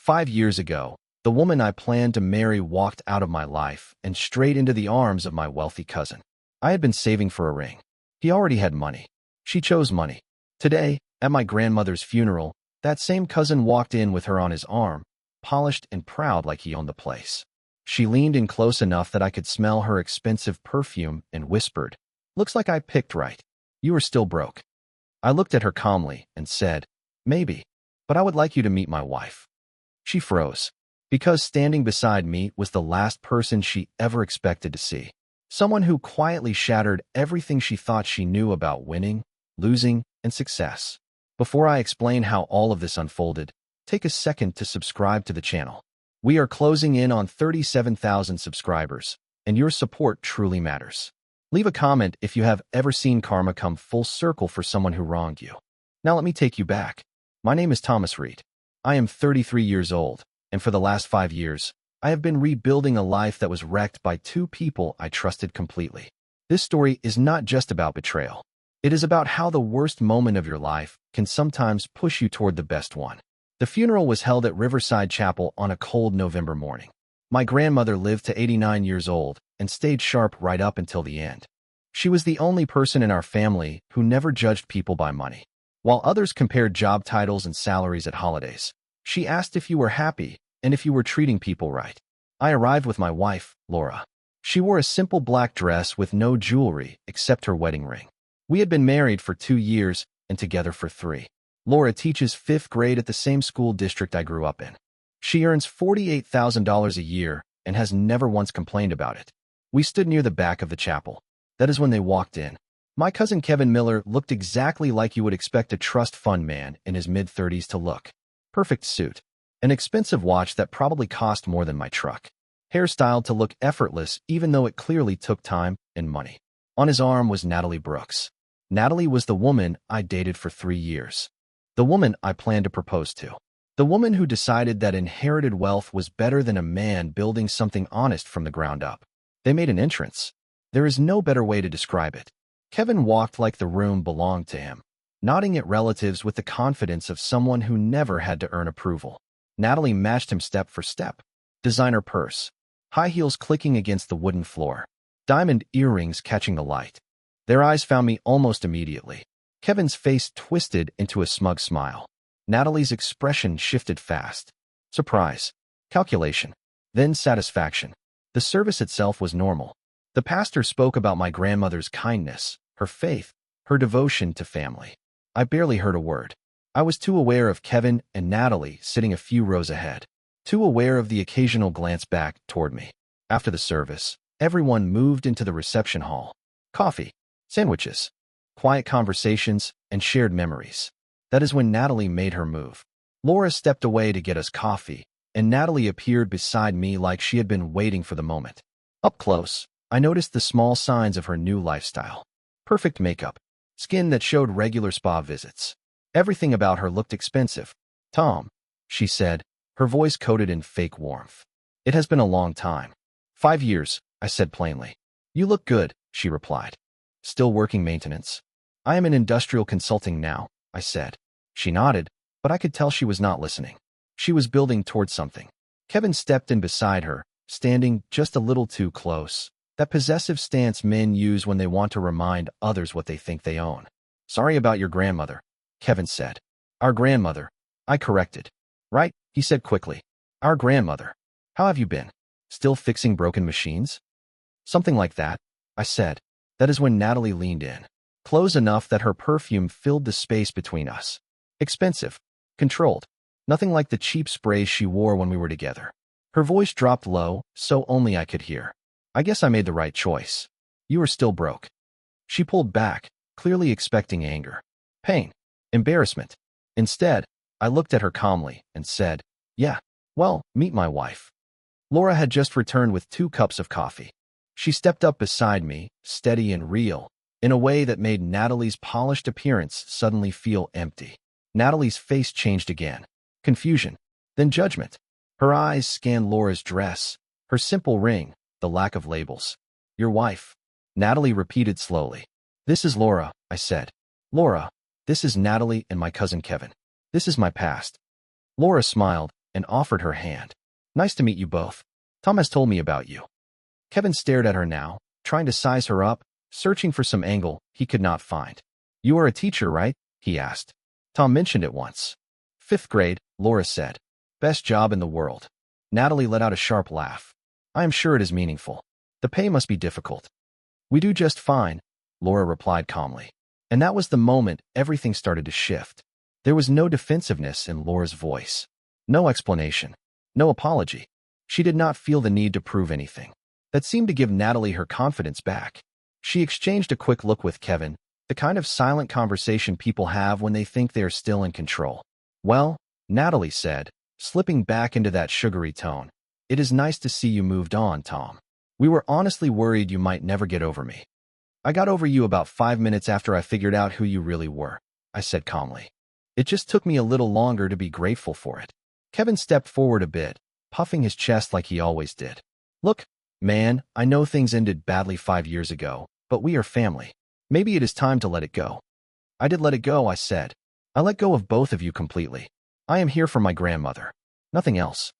5 years ago, the woman I planned to marry walked out of my life and straight into the arms of my wealthy cousin. I had been saving for a ring. He already had money. She chose money. Today, at my grandmother's funeral, that same cousin walked in with her on his arm, polished and proud like he owned the place. She leaned in close enough that I could smell her expensive perfume and whispered, "Looks like I picked right. You are still broke." I looked at her calmly and said, "Maybe, but I would like you to meet my wife." She froze, because standing beside me was the last person she ever expected to see. Someone who quietly shattered everything she thought she knew about winning, losing, and success. Before I explain how all of this unfolded, take a second to subscribe to the channel. We are closing in on 37,000 subscribers, and your support truly matters. Leave a comment if you have ever seen karma come full circle for someone who wronged you. Now let me take you back. My name is Thomas Reed. I am 33 years old, and for the last 5 years, I have been rebuilding a life that was wrecked by two people I trusted completely. This story is not just about betrayal. It is about how the worst moment of your life can sometimes push you toward the best one. The funeral was held at Riverside Chapel on a cold November morning. My grandmother lived to 89 years old and stayed sharp right up until the end. She was the only person in our family who never judged people by money. While others compared job titles and salaries at holidays, she asked if you were happy and if you were treating people right. I arrived with my wife, Laura. She wore a simple black dress with no jewelry except her wedding ring. We had been married for 2 years and together for 3. Laura teaches 5th grade at the same school district I grew up in. She earns $48,000 a year and has never once complained about it. We stood near the back of the chapel. That is when they walked in. My cousin Kevin Miller looked exactly like you would expect a trust fund man in his mid-30s to look. Perfect suit. An expensive watch that probably cost more than my truck. Hairstyled to look effortless even though it clearly took time and money. On his arm was Natalie Brooks. Natalie was the woman I dated for 3 years. The woman I planned to propose to. The woman who decided that inherited wealth was better than a man building something honest from the ground up. They made an entrance. There is no better way to describe it. Kevin walked like the room belonged to him, nodding at relatives with the confidence of someone who never had to earn approval. Natalie matched him step for step. Designer purse, high heels clicking against the wooden floor, diamond earrings catching the light. Their eyes found me almost immediately. Kevin's face twisted into a smug smile. Natalie's expression shifted fast. Surprise, calculation, then satisfaction. The service itself was normal. The pastor spoke about my grandmother's kindness, her faith, her devotion to family. I barely heard a word. I was too aware of Kevin and Natalie sitting a few rows ahead, too aware of the occasional glance back toward me. After the service, everyone moved into the reception hall. Coffee, sandwiches, quiet conversations, and shared memories. That is when Natalie made her move. Laura stepped away to get us coffee, and Natalie appeared beside me like she had been waiting for the moment. Up close, I noticed the small signs of her new lifestyle. Perfect makeup, skin that showed regular spa visits. Everything about her looked expensive. "Tom," she said, her voice coated in fake warmth. "It has been a long time." 5 years, I said plainly. "You look good," she replied. "Still working maintenance?" "I am in industrial consulting now," I said. She nodded, but I could tell she was not listening. She was building towards something. Kevin stepped in beside her, standing just a little too close. That possessive stance men use when they want to remind others what they think they own. "Sorry about your grandmother," Kevin said. "Our grandmother," I corrected. "Right," he said quickly. "Our grandmother. How have you been? Still fixing broken machines?" "Something like that," I said. That is when Natalie leaned in, close enough that her perfume filled the space between us. Expensive, controlled, nothing like the cheap sprays she wore when we were together. Her voice dropped low, so only I could hear. "I guess I made the right choice. You are still broke." She pulled back, clearly expecting anger, pain, embarrassment. Instead, I looked at her calmly and said, "Yeah, well, meet my wife." Laura had just returned with 2 cups of coffee. She stepped up beside me, steady and real, in a way that made Natalie's polished appearance suddenly feel empty. Natalie's face changed again. Confusion, then judgment. Her eyes scanned Laura's dress, her simple ring, the lack of labels. "Your wife," Natalie repeated slowly. "This is Laura," I said. "Laura, this is Natalie and my cousin Kevin. This is my past." Laura smiled, and offered her hand. Nice to meet you both. Tom has told me about you. Kevin stared at her now, trying to size her up, searching for some angle he could not find. You are a teacher, right? He asked. Tom mentioned it once. 5th grade, Laura said. Best job in the world. Natalie let out a sharp laugh. I am sure it is meaningful. The pay must be difficult. We do just fine, Laura replied calmly. And that was the moment everything started to shift. There was no defensiveness in Laura's voice. No explanation. No apology. She did not feel the need to prove anything. That seemed to give Natalie her confidence back. She exchanged a quick look with Kevin, the kind of silent conversation people have when they think they are still in control. Well, Natalie said, slipping back into that sugary tone. It is nice to see you moved on, Tom. We were honestly worried you might never get over me. I got over you about 5 minutes after I figured out who you really were, I said calmly. It just took me a little longer to be grateful for it. Kevin stepped forward a bit, puffing his chest like he always did. Look, man, I know things ended badly 5 years ago, but we are family. Maybe it is time to let it go. I did let it go, I said. I let go of both of you completely. I am here for my grandmother. Nothing else.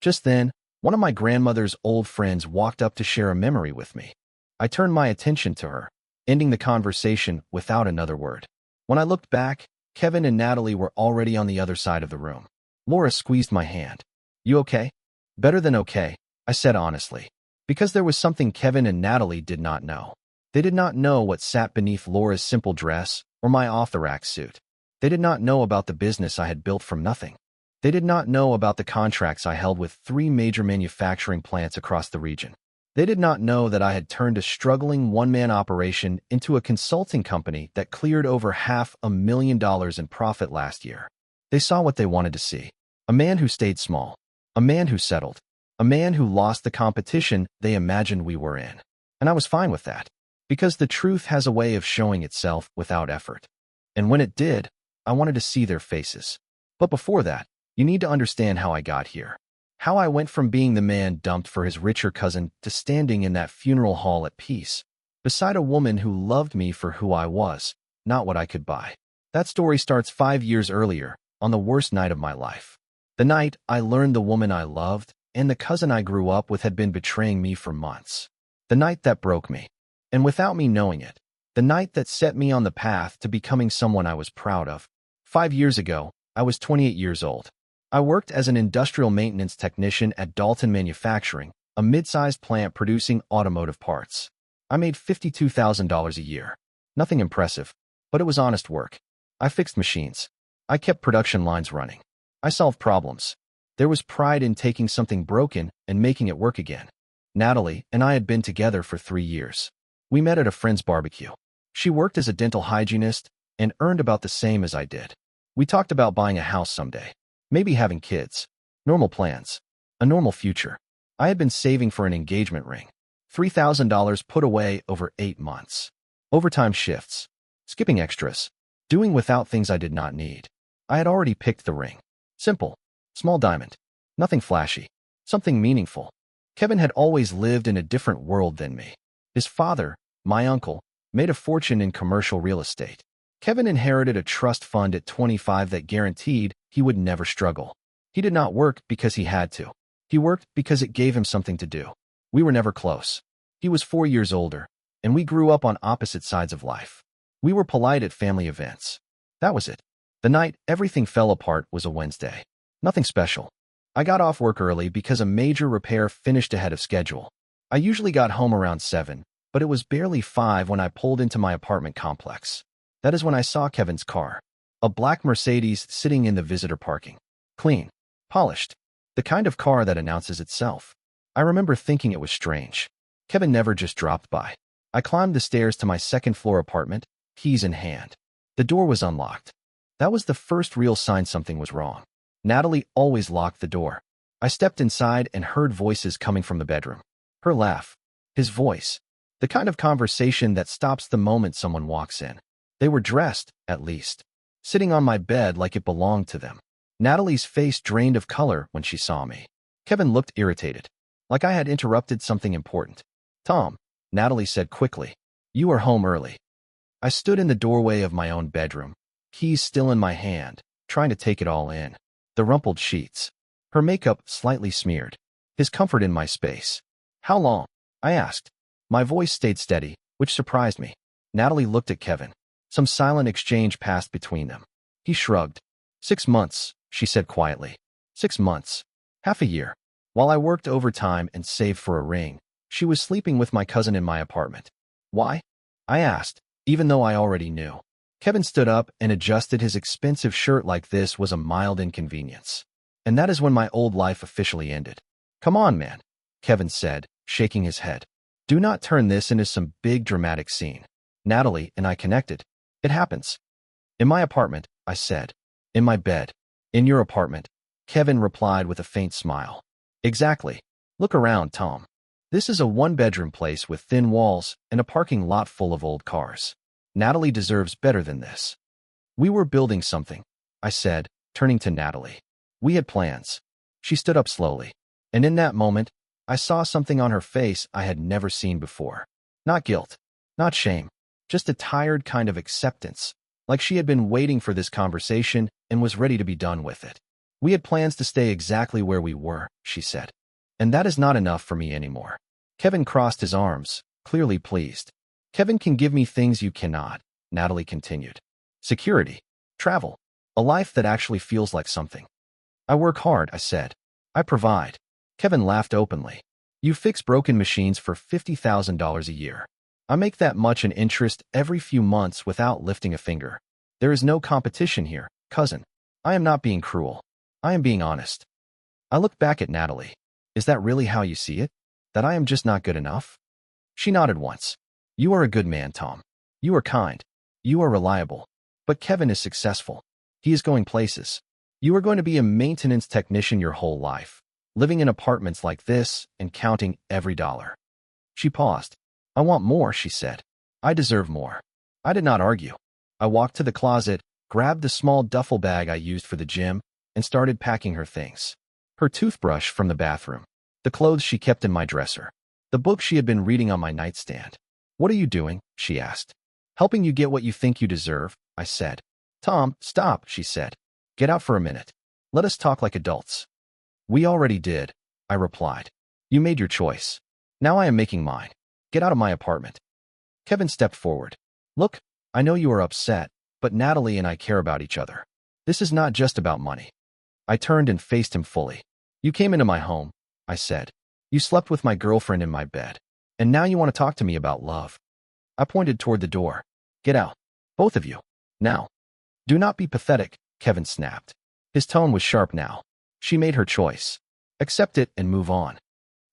Just then, one of my grandmother's old friends walked up to share a memory with me. I turned my attention to her, ending the conversation without another word. When I looked back, Kevin and Natalie were already on the other side of the room. Laura squeezed my hand. You okay? Better than okay, I said honestly, because there was something Kevin and Natalie did not know. They did not know what sat beneath Laura's simple dress or my off-the-rack suit. They did not know about the business I had built from nothing. They did not know about the contracts I held with 3 major manufacturing plants across the region. They did not know that I had turned a struggling one-man operation into a consulting company that cleared over $500,000 in profit last year. They saw what they wanted to see. A man who stayed small. A man who settled. A man who lost the competition they imagined we were in. And I was fine with that, because the truth has a way of showing itself without effort. And when it did, I wanted to see their faces. But before that, you need to understand how I got here. How I went from being the man dumped for his richer cousin to standing in that funeral hall at peace, beside a woman who loved me for who I was, not what I could buy. That story starts 5 years earlier, on the worst night of my life. The night I learned the woman I loved and the cousin I grew up with had been betraying me for months. The night that broke me, and without me knowing it, the night that set me on the path to becoming someone I was proud of. 5 years ago, I was 28 years old. I worked as an industrial maintenance technician at Dalton Manufacturing, a mid-sized plant producing automotive parts. I made $52,000 a year. Nothing impressive, but it was honest work. I fixed machines. I kept production lines running. I solved problems. There was pride in taking something broken and making it work again. Natalie and I had been together for 3 years. We met at a friend's barbecue. She worked as a dental hygienist and earned about the same as I did. We talked about buying a house someday. Maybe having kids. Normal plans. A normal future. I had been saving for an engagement ring. $3,000 put away over 8 months. Overtime shifts. Skipping extras. Doing without things I did not need. I had already picked the ring. Simple. Small diamond. Nothing flashy. Something meaningful. Kevin had always lived in a different world than me. His father, my uncle, made a fortune in commercial real estate. Kevin inherited a trust fund at 25 that guaranteed he would never struggle. He did not work because he had to. He worked because it gave him something to do. We were never close. He was 4 years older, and we grew up on opposite sides of life. We were polite at family events. That was it. The night everything fell apart was a Wednesday. Nothing special. I got off work early because a major repair finished ahead of schedule. I usually got home around 7, but it was barely 5 when I pulled into my apartment complex. That is when I saw Kevin's car. A black Mercedes sitting in the visitor parking. Clean. Polished. The kind of car that announces itself. I remember thinking it was strange. Kevin never just dropped by. I climbed the stairs to my second-floor apartment, keys in hand. The door was unlocked. That was the first real sign something was wrong. Natalie always locked the door. I stepped inside and heard voices coming from the bedroom. Her laugh. His voice. The kind of conversation that stops the moment someone walks in. They were dressed, at least. Sitting on my bed like it belonged to them. Natalie's face drained of color when she saw me. Kevin looked irritated. Like I had interrupted something important. Tom, Natalie said quickly. You are home early. I stood in the doorway of my own bedroom, keys still in my hand, trying to take it all in. The rumpled sheets. her makeup slightly smeared, his comfort in my space. How long? I asked. My voice stayed steady, which surprised me. Natalie looked at Kevin. Some silent exchange passed between them. He shrugged. 6 months, she said quietly. 6 months. Half a year. While I worked overtime and saved for a ring, she was sleeping with my cousin in my apartment. Why? I asked, even though I already knew. Kevin stood up and adjusted his expensive shirt like this was a mild inconvenience. And that is when my old life officially ended. Come on, man, Kevin said, shaking his head. Do not turn this into some big dramatic scene. Natalie and I connected. It happens. In my apartment, I said. In my bed. In your apartment, Kevin replied with a faint smile. Exactly. Look around, Tom. This is a one-bedroom place with thin walls and a parking lot full of old cars. Natalie deserves better than this. We were building something, I said, turning to Natalie. We had plans. She stood up slowly. And in that moment, I saw something on her face I had never seen before. Not guilt, not shame, just a tired kind of acceptance, like she had been waiting for this conversation and was ready to be done with it. We had plans to stay exactly where we were, she said. And that is not enough for me anymore. Kevin crossed his arms, clearly pleased. Kevin can give me things you cannot, Natalie continued. Security, travel, a life that actually feels like something. I work hard, I said. I provide. Kevin laughed openly. You fix broken machines for $50,000 a year. I make that much in interest every few months without lifting a finger. There is no competition here, cousin. I am not being cruel. I am being honest. I looked back at Natalie. Is that really how you see it? That I am just not good enough? She nodded once. You are a good man, Tom. You are kind. You are reliable. But Kevin is successful. He is going places. You are going to be a maintenance technician your whole life, living in apartments like this and counting every dollar. She paused. I want more, she said. I deserve more. I did not argue. I walked to the closet, grabbed the small duffel bag I used for the gym, and started packing her things. Her toothbrush from the bathroom, the clothes she kept in my dresser, the book she had been reading on my nightstand. What are you doing? She asked. Helping you get what you think you deserve, I said. Tom, stop, she said. Get out for a minute. Let us talk like adults. We already did, I replied. You made your choice. Now I am making mine. Get out of my apartment. Kevin stepped forward. Look, I know you are upset, but Natalie and I care about each other. This is not just about money. I turned and faced him fully. You came into my home, I said. You slept with my girlfriend in my bed. And now you want to talk to me about love. I pointed toward the door. Get out. Both of you. Now. Do not be pathetic, Kevin snapped. His tone was sharp now. She made her choice. Accept it and move on.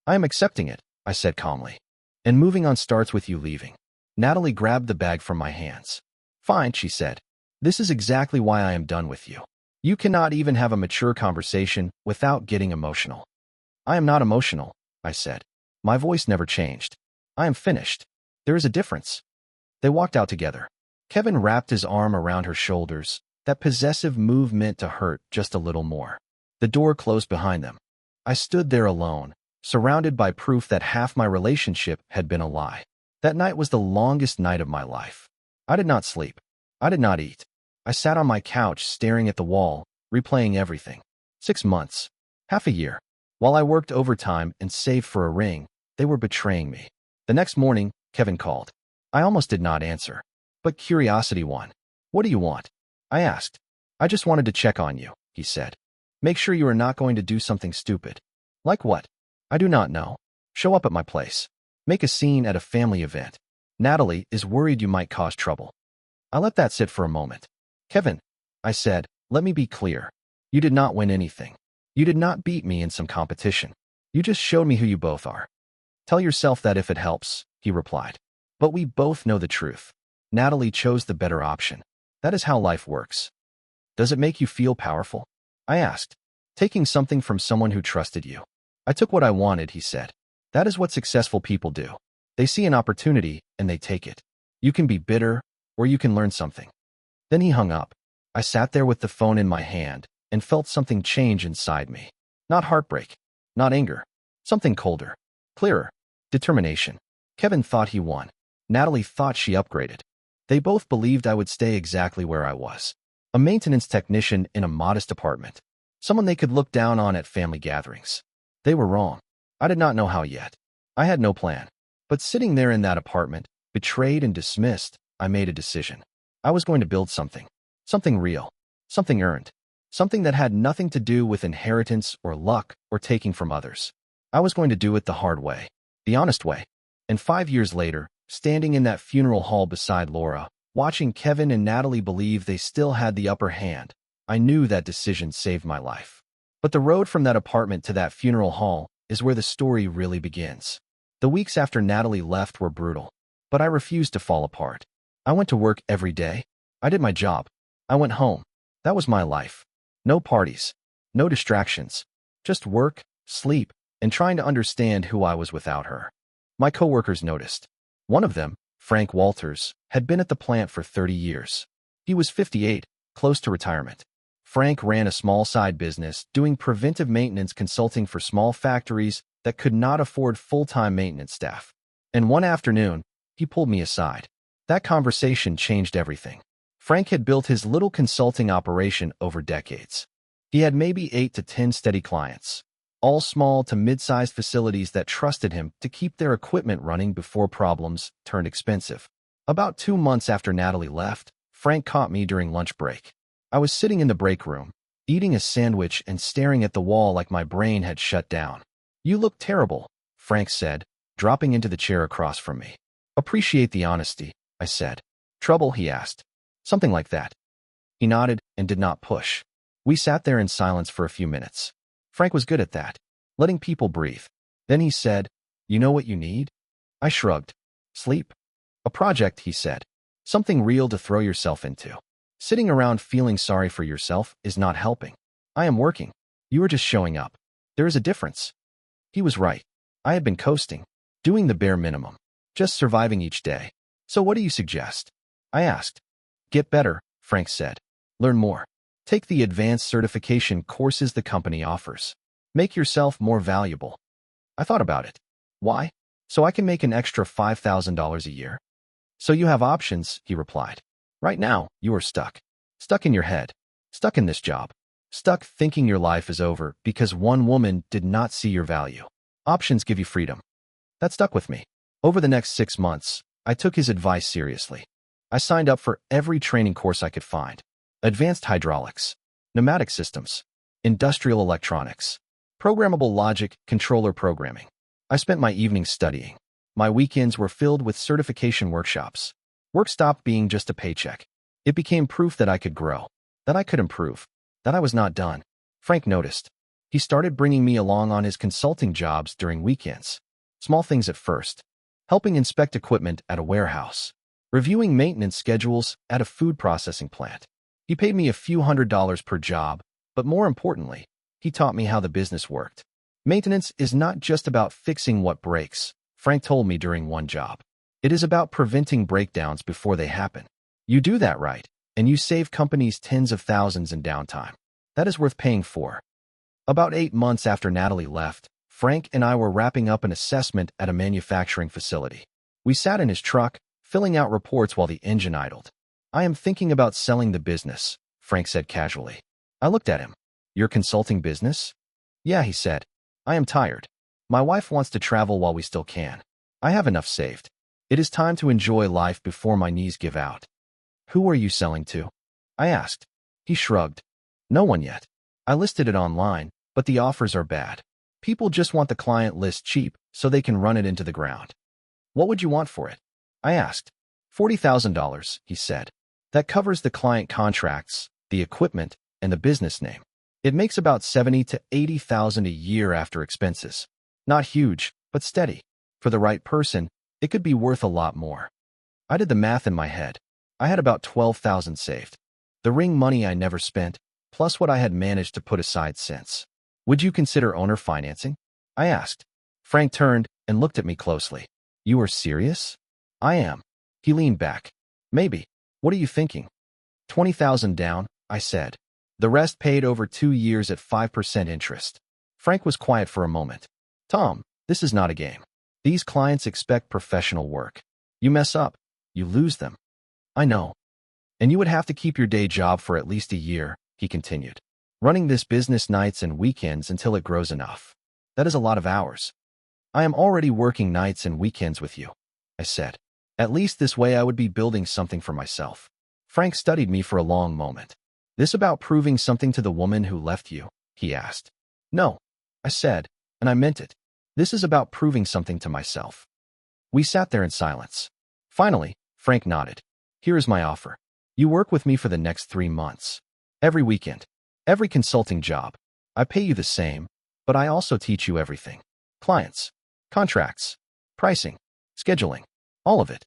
I am accepting it, I said calmly. And moving on starts with you leaving. Natalie grabbed the bag from my hands. Fine, she said. This is exactly why I am done with you. You cannot even have a mature conversation without getting emotional. I am not emotional, I said. My voice never changed. I am finished. There is a difference. They walked out together. Kevin wrapped his arm around her shoulders. That possessive move meant to hurt just a little more. The door closed behind them. I stood there alone, surrounded by proof that half my relationship had been a lie. That night was the longest night of my life. I did not sleep. I did not eat. I sat on my couch staring at the wall, replaying everything. 6 months. Half a year. While I worked overtime and saved for a ring, they were betraying me. The next morning, Kevin called. I almost did not answer. But curiosity won. What do you want? I asked. I just wanted to check on you, he said. Make sure you are not going to do something stupid. Like what? I do not know. Show up at my place. Make a scene at a family event. Natalie is worried you might cause trouble. I let that sit for a moment. Kevin, I said, let me be clear. You did not win anything. You did not beat me in some competition. You just showed me who you both are. Tell yourself that if it helps, he replied. But we both know the truth. Natalie chose the better option. That is how life works. Does it make you feel powerful? I asked. Taking something from someone who trusted you. I took what I wanted, he said. That is what successful people do. They see an opportunity and they take it. You can be bitter, or you can learn something. Then he hung up. I sat there with the phone in my hand and felt something change inside me. Not heartbreak, not anger, something colder, clearer, determination. Kevin thought he won. Natalie thought she upgraded. They both believed I would stay exactly where I was. A maintenance technician in a modest apartment. someone they could look down on at family gatherings. They were wrong. I did not know how yet. I had no plan. But sitting there in that apartment, betrayed and dismissed, I made a decision. I was going to build something. Something real. Something earned. Something that had nothing to do with inheritance or luck or taking from others. I was going to do it the hard way. The honest way. And 5 years later, standing in that funeral hall beside Laura, watching Kevin and Natalie believe they still had the upper hand, I knew that decision saved my life. But the road from that apartment to that funeral hall is where the story really begins. The weeks after Natalie left were brutal, but I refused to fall apart. I went to work every day. I did my job. I went home. That was my life. No parties. No distractions. Just work, sleep, and trying to understand who I was without her. My coworkers noticed. One of them, Frank Walters, had been at the plant for 30 years. He was 58, close to retirement. Frank ran a small side business doing preventive maintenance consulting for small factories that could not afford full-time maintenance staff. And one afternoon, he pulled me aside. That conversation changed everything. Frank had built his little consulting operation over decades. He had maybe 8 to 10 steady clients, all small to mid-sized facilities that trusted him to keep their equipment running before problems turned expensive. About 2 months after Natalie left, Frank caught me during lunch break. I was sitting in the break room, eating a sandwich and staring at the wall like my brain had shut down. "You look terrible," Frank said, dropping into the chair across from me. "Appreciate the honesty," I said. "Trouble?" he asked. "Something like that." He nodded and did not push. We sat there in silence for a few minutes. Frank was good at that, letting people breathe. Then he said, "You know what you need?" I shrugged. "Sleep." "A project," he said. "Something real to throw yourself into. Sitting around feeling sorry for yourself is not helping. I am working. You are just showing up. There is a difference." He was right. I had been coasting, doing the bare minimum, just surviving each day. "So what do you suggest?" I asked. "Get better," Frank said. "Learn more. Take the advanced certification courses the company offers. Make yourself more valuable." I thought about it. "Why?" "So I can make an extra $5,000 a year." "So you have options," he replied. "Right now, you are stuck. Stuck in your head. Stuck in this job. Stuck thinking your life is over because one woman did not see your value. Options give you freedom." That stuck with me. Over the next 6 months, I took his advice seriously. I signed up for every training course I could find. Advanced hydraulics, pneumatic systems, industrial electronics, programmable logic, controller programming. I spent my evenings studying. My weekends were filled with certification workshops. Work stopped being just a paycheck. It became proof that I could grow, that I could improve, that I was not done. Frank noticed. He started bringing me along on his consulting jobs during weekends. Small things at first. Helping inspect equipment at a warehouse. Reviewing maintenance schedules at a food processing plant. He paid me a few $100s per job, but more importantly, he taught me how the business worked. Maintenance is not just about fixing what breaks, Frank told me during one job. It is about preventing breakdowns before they happen. You do that right, and you save companies tens of thousands in downtime. That is worth paying for. About 8 months after Natalie left, Frank and I were wrapping up an assessment at a manufacturing facility. We sat in his truck, filling out reports while the engine idled. "I am thinking about selling the business," Frank said casually. I looked at him. "Your consulting business?" "Yeah," he said. "I am tired. My wife wants to travel while we still can. I have enough saved. It is time to enjoy life before my knees give out." "Who are you selling to?" I asked. He shrugged. "No one yet. I listed it online, but the offers are bad. People just want the client list cheap so they can run it into the ground." "What would you want for it?" I asked. $40,000, he said. "That covers the client contracts, the equipment, and the business name. It makes about $70,000 to $80,000 a year after expenses. Not huge, but steady. For the right person, it could be worth a lot more." I did the math in my head. I had about $12,000 saved. The ring money I never spent, plus what I had managed to put aside since. "Would you consider owner financing?" I asked. Frank turned and looked at me closely. "You are serious?" "I am." He leaned back. "Maybe. What are you thinking?" 20,000 down, I said. The rest paid over 2 years at 5% interest. Frank was quiet for a moment. "Tom, this is not a game. These clients expect professional work. You mess up, you lose them." "I know." "And you would have to keep your day job for at least a year," he continued. running this business nights and weekends until it grows enough. That is a lot of hours. I am already working nights and weekends with you, I said. At least this way I would be building something for myself. Frank studied me for a long moment. This about proving something to the woman who left you? He asked. No, I said, and I meant it. This is about proving something to myself. We sat there in silence. Finally, Frank nodded. Here is my offer. You work with me for the next 3 months. Every weekend. Every consulting job. I pay you the same, but I also teach you everything. Clients. Contracts. Pricing. Scheduling. All of it.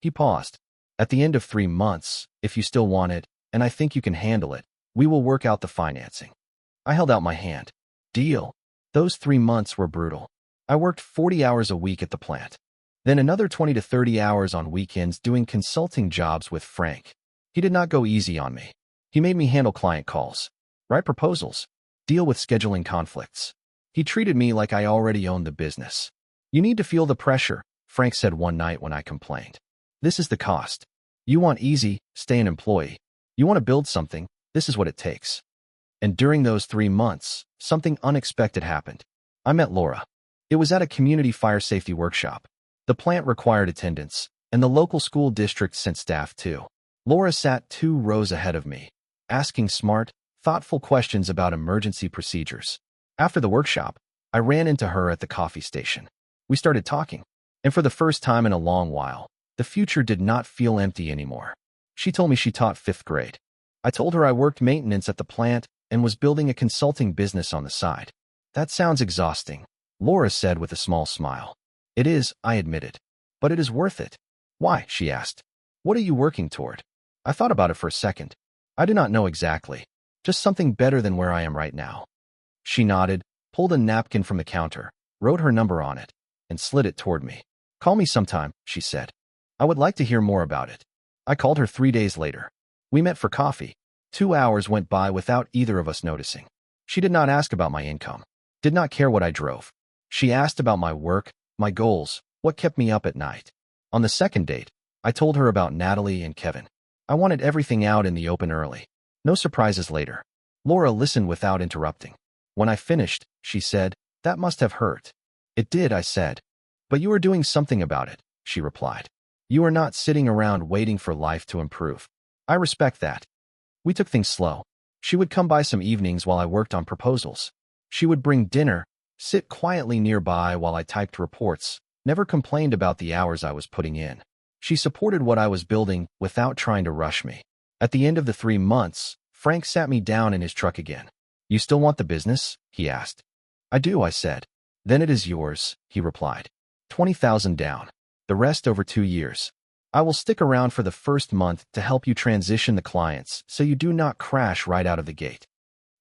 He paused. At the end of 3 months, if you still want it, and I think you can handle it, we will work out the financing. I held out my hand. Deal. Those 3 months were brutal. I worked 40 hours a week at the plant. Then another 20 to 30 hours on weekends doing consulting jobs with Frank. He did not go easy on me. He made me handle client calls, write proposals, deal with scheduling conflicts. He treated me like I already owned the business. You need to feel the pressure, Frank said one night when I complained. This is the cost. You want easy, stay an employee. You want to build something, this is what it takes. And during those 3 months, something unexpected happened. I met Laura. It was at a community fire safety workshop. The plant required attendance, and the local school district sent staff too. Laura sat 2 rows ahead of me, asking smart, thoughtful questions about emergency procedures. After the workshop, I ran into her at the coffee station. We started talking, and for the first time in a long while, the future did not feel empty anymore. She told me she taught 5th grade. I told her I worked maintenance at the plant and was building a consulting business on the side. That sounds exhausting, Laura said with a small smile. It is, I admitted. But it is worth it. Why? She asked. What are you working toward? I thought about it for a second. I do not know exactly. Just something better than where I am right now. She nodded, pulled a napkin from the counter, wrote her number on it, and slid it toward me. Call me sometime, she said. I would like to hear more about it. I called her 3 days later. We met for coffee. 2 hours went by without either of us noticing. She did not ask about my income, did not care what I drove. She asked about my work, my goals, what kept me up at night. On the second date, I told her about Natalie and Kevin. I wanted everything out in the open early. No surprises later. Laura listened without interrupting. When I finished, she said, that must have hurt. It did, I said. But you are doing something about it, she replied. You are not sitting around waiting for life to improve. I respect that. We took things slow. She would come by some evenings while I worked on proposals. She would bring dinner, sit quietly nearby while I typed reports, never complained about the hours I was putting in. She supported what I was building without trying to rush me. At the end of the 3 months, Frank sat me down in his truck again. You still want the business? He asked. I do, I said. Then it is yours, he replied. 20,000 down. The rest over 2 years. I will stick around for the first month to help you transition the clients so you do not crash right out of the gate.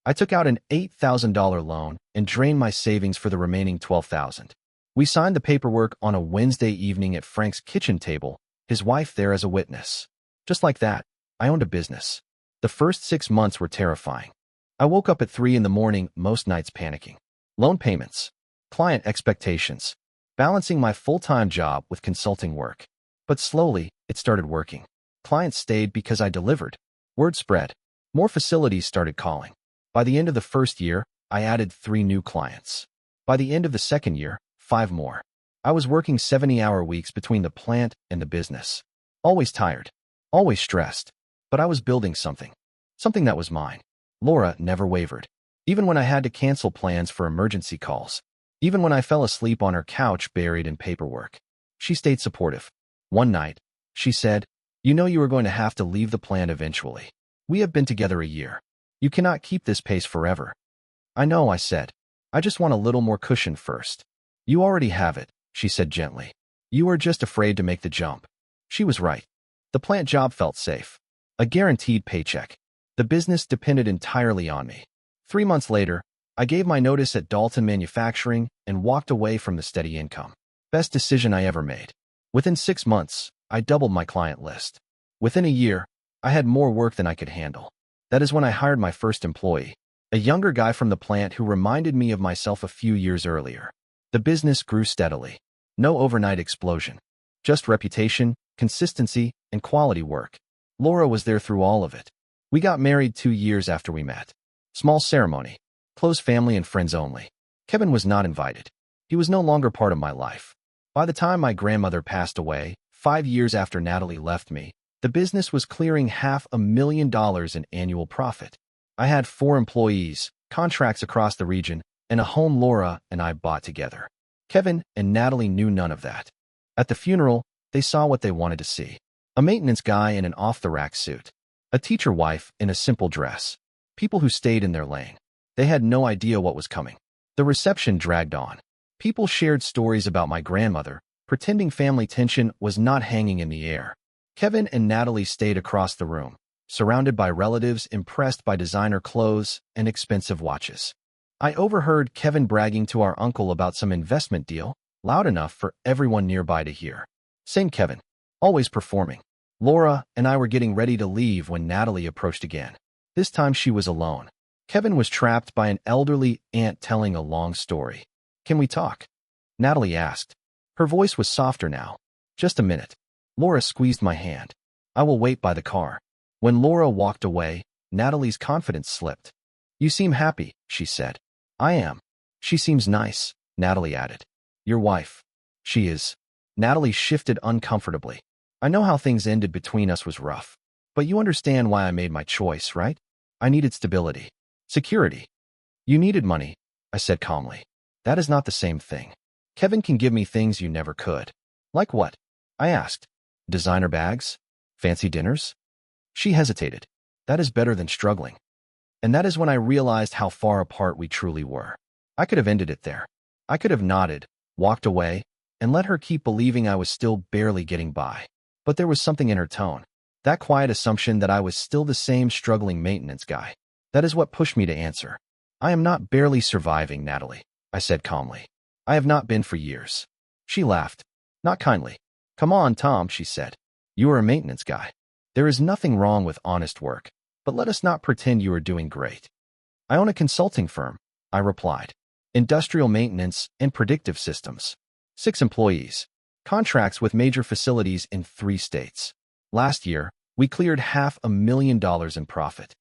I took out an $8,000 loan and drained my savings for the remaining $12,000. We signed the paperwork on a Wednesday evening at Frank's kitchen table, his wife there as a witness. Just like that, I owned a business. The first 6 months were terrifying. I woke up at 3 in the morning, most nights panicking. Loan payments, client expectations, balancing my full-time job with consulting work. But slowly, it started working. Clients stayed because I delivered. Word spread. More facilities started calling. By the end of the first year, I added 3 new clients. By the end of the second year, 5 more. I was working 70-hour weeks between the plant and the business. Always tired. Always stressed. But I was building something. Something that was mine. Laura never wavered. Even when I had to cancel plans for emergency calls. Even when I fell asleep on her couch buried in paperwork. She stayed supportive. One night, she said, you know you are going to have to leave the plant eventually. We have been together a year. You cannot keep this pace forever. I know, I said. I just want a little more cushion first. You already have it, she said gently. You are just afraid to make the jump. She was right. The plant job felt safe. A guaranteed paycheck. The business depended entirely on me. 3 months later, I gave my notice at Dalton Manufacturing and walked away from the steady income. Best decision I ever made. Within 6 months, I doubled my client list. Within a year, I had more work than I could handle. That is when I hired my first employee, a younger guy from the plant who reminded me of myself a few years earlier. The business grew steadily. No overnight explosion. Just reputation, consistency, and quality work. Laura was there through all of it. We got married 2 years after we met. Small ceremony. Close family and friends only. Kevin was not invited. He was no longer part of my life. By the time my grandmother passed away, 5 years after Natalie left me, the business was clearing $500,000 in annual profit. I had 4 employees, contracts across the region, and a home Laura and I bought together. Kevin and Natalie knew none of that. At the funeral, they saw what they wanted to see. A maintenance guy in an off-the-rack suit. A teacher wife in a simple dress. People who stayed in their lane. They had no idea what was coming. The reception dragged on. People shared stories about my grandmother, pretending family tension was not hanging in the air. Kevin and Natalie stayed across the room, surrounded by relatives impressed by designer clothes and expensive watches. I overheard Kevin bragging to our uncle about some investment deal, loud enough for everyone nearby to hear. Same Kevin, always performing. Laura and I were getting ready to leave when Natalie approached again. This time she was alone. Kevin was trapped by an elderly aunt telling a long story. "Can we talk?" Natalie asked. Her voice was softer now. "Just a minute." Laura squeezed my hand. "I will wait by the car." When Laura walked away, Natalie's confidence slipped. "You seem happy," she said. "I am." "She seems nice," Natalie added. "Your wife." "She is." Natalie shifted uncomfortably. "I know how things ended between us was rough. But you understand why I made my choice, right? I needed stability. Security." "You needed money," I said calmly. "That is not the same thing. Kevin can give me things you never could." "Like what?" I asked. "Designer bags? Fancy dinners?" She hesitated. "That is better than struggling." And that is when I realized how far apart we truly were. I could have ended it there. I could have nodded, walked away, and let her keep believing I was still barely getting by. But there was something in her tone. That quiet assumption that I was still the same struggling maintenance guy. That is what pushed me to answer. "I am not barely surviving, Natalie," I said calmly. "I have not been for years." She laughed. Not kindly. "Come on, Tom," she said. "You are a maintenance guy. There is nothing wrong with honest work, but let us not pretend you are doing great." "I own a consulting firm," I replied. "Industrial maintenance and predictive systems. 6 employees. Contracts with major facilities in 3 states. Last year, we cleared $500,000 in profit."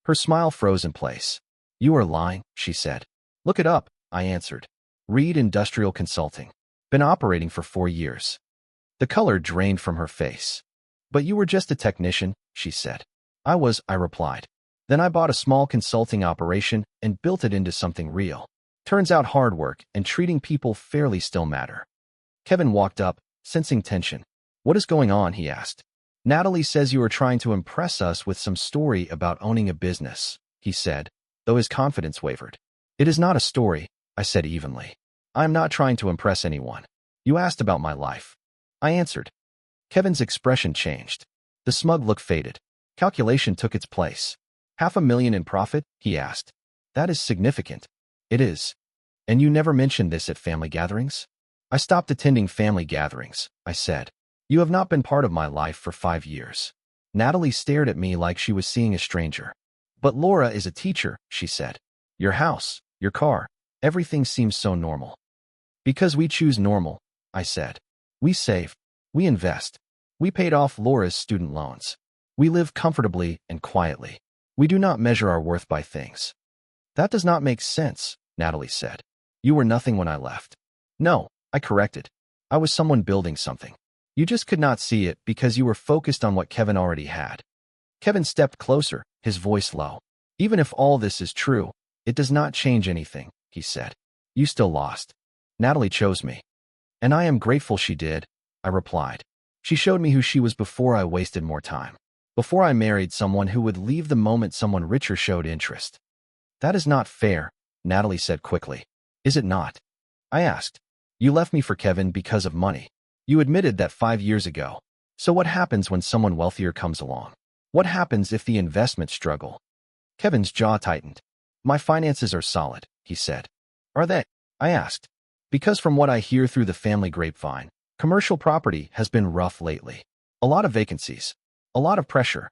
Her smile froze in place. "You are lying," she said. "Look it up," I answered. "Read industrial consulting. Been operating for 4 years." The color drained from her face. "But you were just a technician," she said. I replied. "Then I bought a small consulting operation and built it into something real. Turns out hard work and treating people fairly still matter." Kevin walked up, sensing tension. "What is going on?" he asked. "Natalie says you are trying to impress us with some story about owning a business," he said, though his confidence wavered. "It is not a story," I said evenly. "I am not trying to impress anyone. You asked about my life." I answered. Kevin's expression changed. The smug look faded. Calculation took its place. $500,000 in profit?" he asked. "That is significant." "It is." "And you never mentioned this at family gatherings?" "I stopped attending family gatherings," I said. "You have not been part of my life for 5 years." Natalie stared at me like she was seeing a stranger. "But Laura is a teacher," she said. "Your house, your car, everything seems so normal." "Because we choose normal," I said. "We save. We invest. We paid off Laura's student loans. We live comfortably and quietly. We do not measure our worth by things." "That does not make sense," Natalie said. "You were nothing when I left." "No," I corrected. "I was someone building something. You just could not see it because you were focused on what Kevin already had." Kevin stepped closer, his voice low. "Even if all this is true, it does not change anything," he said. "You still lost. Natalie chose me." "And I am grateful she did," I replied. "She showed me who she was before I wasted more time. Before I married someone who would leave the moment someone richer showed interest." "That is not fair," Natalie said quickly. "Is it not?" I asked. "You left me for Kevin because of money. You admitted that 5 years ago. So what happens when someone wealthier comes along? What happens if the investments struggle?" Kevin's jaw tightened. "My finances are solid," he said. "Are they?" I asked. "Because from what I hear through the family grapevine, commercial property has been rough lately. A lot of vacancies. A lot of pressure."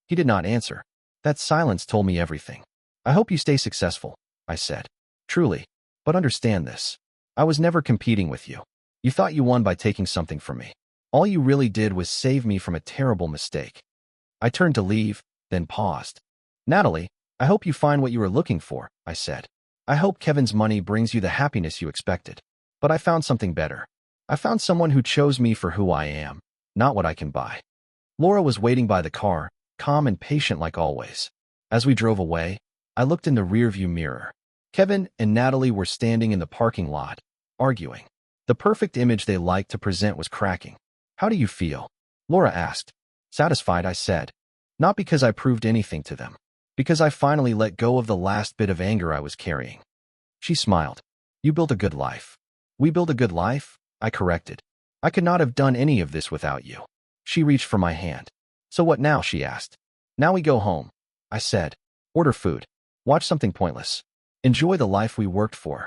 He did not answer. That silence told me everything. "I hope you stay successful," I said. "Truly. But understand this. I was never competing with you. You thought you won by taking something from me. All you really did was save me from a terrible mistake." I turned to leave, then paused. "Natalie," I hope you find what you were looking for, I said. I hope Kevin's money brings you the happiness you expected. But I found something better. I found someone who chose me for who I am, not what I can buy. Laura was waiting by the car, calm and patient like always. As we drove away, I looked in the rearview mirror. Kevin and Natalie were standing in the parking lot, arguing. The perfect image they liked to present was cracking. How do you feel? Laura asked. Satisfied, I said. Not because I proved anything to them. Because I finally let go of the last bit of anger I was carrying. She smiled. You built a good life. We built a good life? I corrected. I could not have done any of this without you. She reached for my hand. So what now? She asked. Now we go home. I said. Order food. Watch something pointless. Enjoy the life we worked for.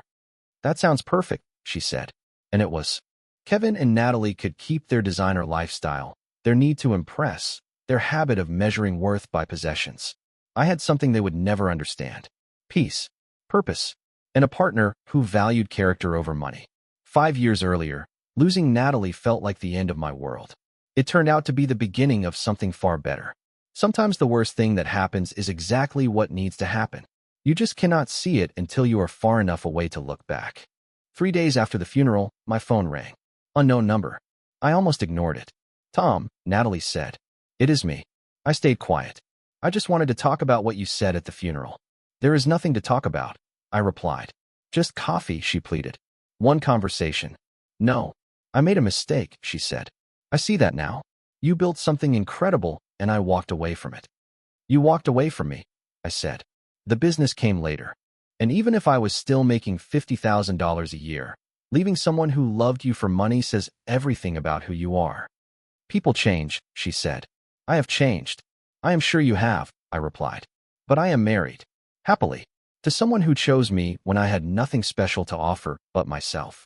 That sounds perfect, she said. And it was. Kevin and Natalie could keep their designer lifestyle, their need to impress, their habit of measuring worth by possessions. I had something they would never understand. Peace, purpose, and a partner who valued character over money. 5 years earlier, losing Natalie felt like the end of my world. It turned out to be the beginning of something far better. Sometimes the worst thing that happens is exactly what needs to happen. You just cannot see it until you are far enough away to look back. 3 days after the funeral, my phone rang. Unknown number. I almost ignored it. Tom, Natalie said. It is me. I stayed quiet. I just wanted to talk about what you said at the funeral. There is nothing to talk about, I replied. Just coffee, she pleaded. One conversation. No. I made a mistake, she said. I see that now. You built something incredible, and I walked away from it. You walked away from me, I said. The business came later. And even if I was still making $50,000 a year, leaving someone who loved you for money says everything about who you are. People change, she said. I have changed. I am sure you have, I replied. But I am married. Happily. To someone who chose me when I had nothing special to offer but myself.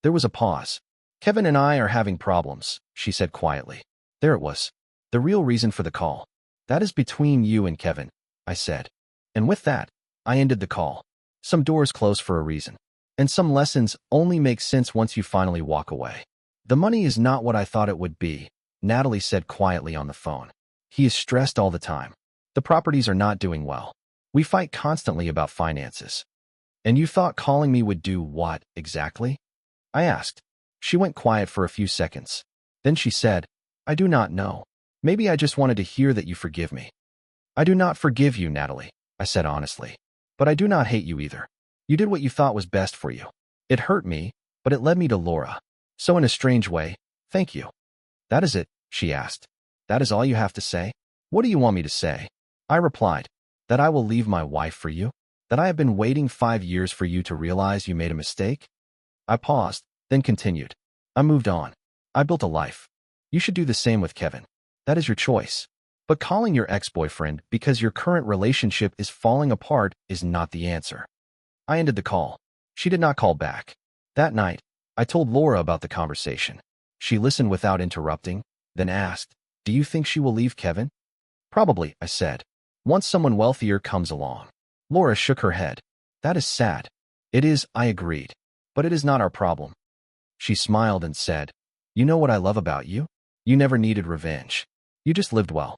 There was a pause. Kevin and I are having problems, she said quietly. There it was. The real reason for the call. That is between you and Kevin, I said. And with that, I ended the call. Some doors close for a reason. And some lessons only make sense once you finally walk away. The money is not what I thought it would be, Natalie said quietly on the phone. He is stressed all the time. The properties are not doing well. We fight constantly about finances. And you thought calling me would do what, exactly? I asked. She went quiet for a few seconds. Then she said, I do not know. Maybe I just wanted to hear that you forgive me. I do not forgive you, Natalie, I said honestly. But I do not hate you either. You did what you thought was best for you. It hurt me, but it led me to Laura. So in a strange way, thank you. That is it, she asked. That is all you have to say? What do you want me to say? I replied, that I will leave my wife for you? That I have been waiting 5 years for you to realize you made a mistake? I paused, then continued. I moved on. I built a life. You should do the same with Kevin. That is your choice. But calling your ex-boyfriend because your current relationship is falling apart is not the answer. I ended the call. She did not call back. That night, I told Laura about the conversation. She listened without interrupting, then asked, Do you think she will leave Kevin? Probably, I said. Once someone wealthier comes along. Laura shook her head. That is sad. It is, I agreed. But it is not our problem. She smiled and said, You know what I love about you? You never needed revenge. You just lived well.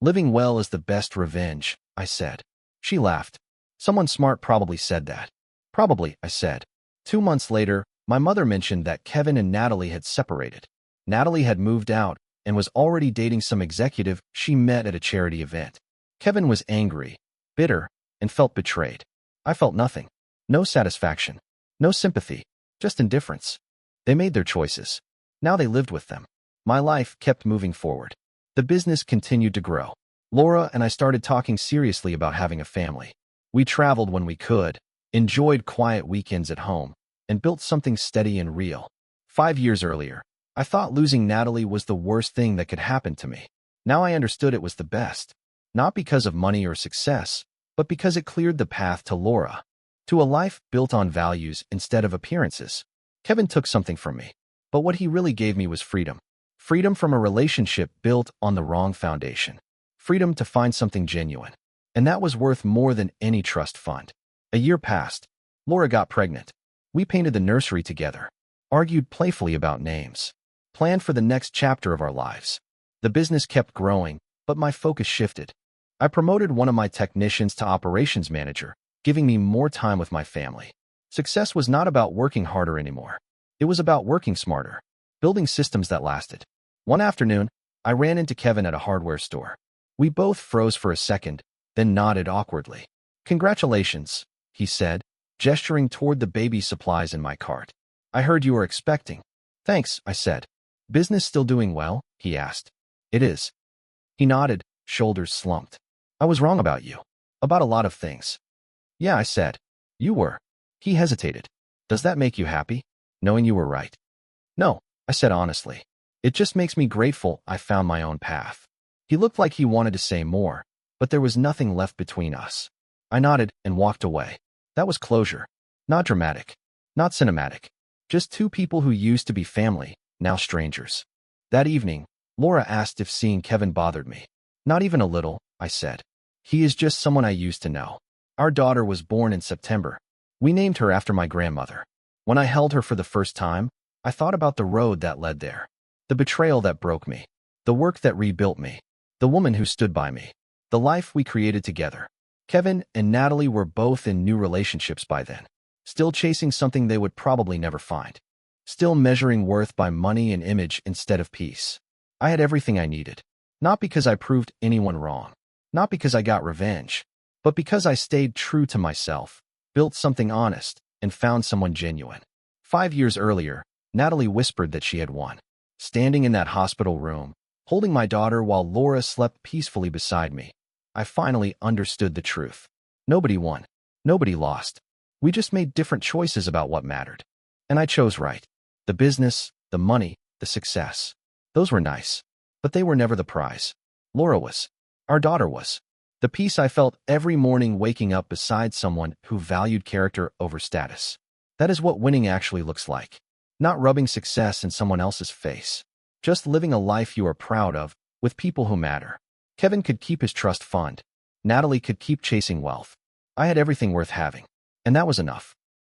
Living well is the best revenge, I said. She laughed. Someone smart probably said that. Probably, I said. 2 months later, my mother mentioned that Kevin and Natalie had separated. Natalie had moved out and was already dating some executive she met at a charity event. Kevin was angry, bitter, and felt betrayed. I felt nothing. No satisfaction. No sympathy. Just indifference. They made their choices. Now they lived with them. My life kept moving forward. The business continued to grow. Laura and I started talking seriously about having a family. We traveled when we could, enjoyed quiet weekends at home, and built something steady and real. 5 years earlier, I thought losing Natalie was the worst thing that could happen to me. Now I understood it was the best. Not because of money or success, but because it cleared the path to Laura. To a life built on values instead of appearances. Kevin took something from me, but what he really gave me was freedom. Freedom from a relationship built on the wrong foundation. Freedom to find something genuine. And that was worth more than any trust fund. A year passed. Laura got pregnant. We painted the nursery together. Argued playfully about names. Planned for the next chapter of our lives. The business kept growing, but my focus shifted. I promoted one of my technicians to operations manager, giving me more time with my family. Success was not about working harder anymore. It was about working smarter, building systems that lasted. One afternoon, I ran into Kevin at a hardware store. We both froze for a second, then nodded awkwardly. "Congratulations," he said, gesturing toward the baby supplies in my cart. "I heard you were expecting." "Thanks," I said. "Business still doing well?" he asked. "It is." He nodded, shoulders slumped. "I was wrong about you. About a lot of things." "Yeah," I said. "You were." He hesitated. "Does that make you happy, knowing you were right?" "No," I said honestly. "It just makes me grateful I found my own path." He looked like he wanted to say more, but there was nothing left between us. I nodded and walked away. That was closure. Not dramatic. Not cinematic. Just two people who used to be family, now strangers. That evening, Laura asked if seeing Kevin bothered me. "Not even a little," I said. "He is just someone I used to know." Our daughter was born in September. We named her after my grandmother. When I held her for the first time, I thought about the road that led there. The betrayal that broke me. The work that rebuilt me. The woman who stood by me. The life we created together. Kevin and Natalie were both in new relationships by then. Still chasing something they would probably never find. Still measuring worth by money and image instead of peace. I had everything I needed. Not because I proved anyone wrong. Not because I got revenge. But because I stayed true to myself, built something honest, and found someone genuine. 5 years earlier, Natalie whispered that she had won. Standing in that hospital room, holding my daughter while Laura slept peacefully beside me, I finally understood the truth. Nobody won. Nobody lost. We just made different choices about what mattered. And I chose right. The business, the money, the success. Those were nice. But they were never the prize. Laura was. Our daughter was. The peace I felt every morning waking up beside someone who valued character over status. That is what winning actually looks like. Not rubbing success in someone else's face. Just living a life you are proud of, with people who matter. Kevin could keep his trust fund. Natalie could keep chasing wealth. I had everything worth having. And that was enough.